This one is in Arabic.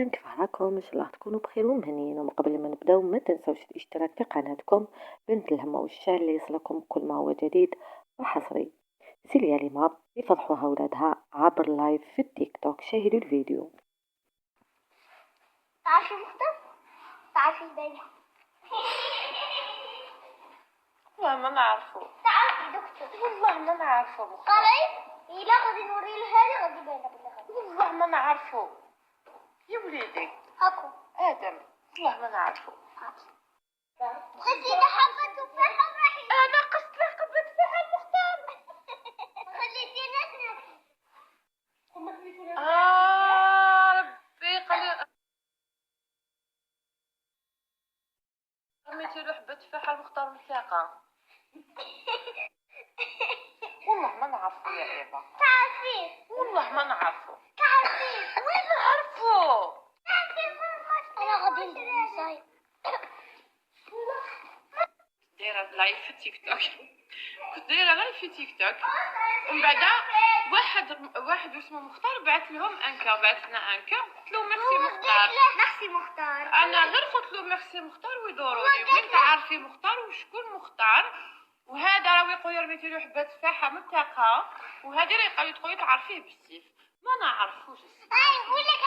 كيف راكم؟ ان شاء الله تكونوا بخير ومهنيين. ومن قبل ما نبداو ما تنسوش الاشتراك في قناتكم بنت الهمة والشعل ليصلكم كل ما هو جديد وحصري. سيليا ليما يفضحوها ولادها عبر لايف في التيك توك. شاهدوا الفيديو. تعرفي مختار؟ تعرفي البارح؟ والله ما نعرفو. تعرفي دكتور؟ والله ما نعرفو مختار. قريب؟ إلا غادي نوري لها غادي باينة باللي غادي. والله ما نعرفو يا وليدي. هاكو آدم والله ما نعرفو. خدي لها حبة تفاحة وراحي. أنا قصت له قبل تفاحة المختار. خليتينا ناكل. ربي قال رميتي له حبة تفاحة المختار ملتقى. والله ما نعرفو يا إيفا. تعرفي؟ والله ما نعرفو. تعرفي؟ وين نعرفو؟ أنا غادي ندير مصايب. دايرة لايف في تيك توك. كنت دايرة لايف في تيك توك ومن بعد واحد اسمه مختار بعث لهم انكا، بعث لنا انكا، قلت له ميرسي مختار. ميرسي مختار. انا غير قلت له ميرسي مختار ويدوروا لي وين تعرفي مختار وشكون مختار، وهذا راهو يقول رميتي له حبه تفاحه متاقه، وهذه راه يقول تعرفيه بالسيف. ما نعرفوش. نقول لك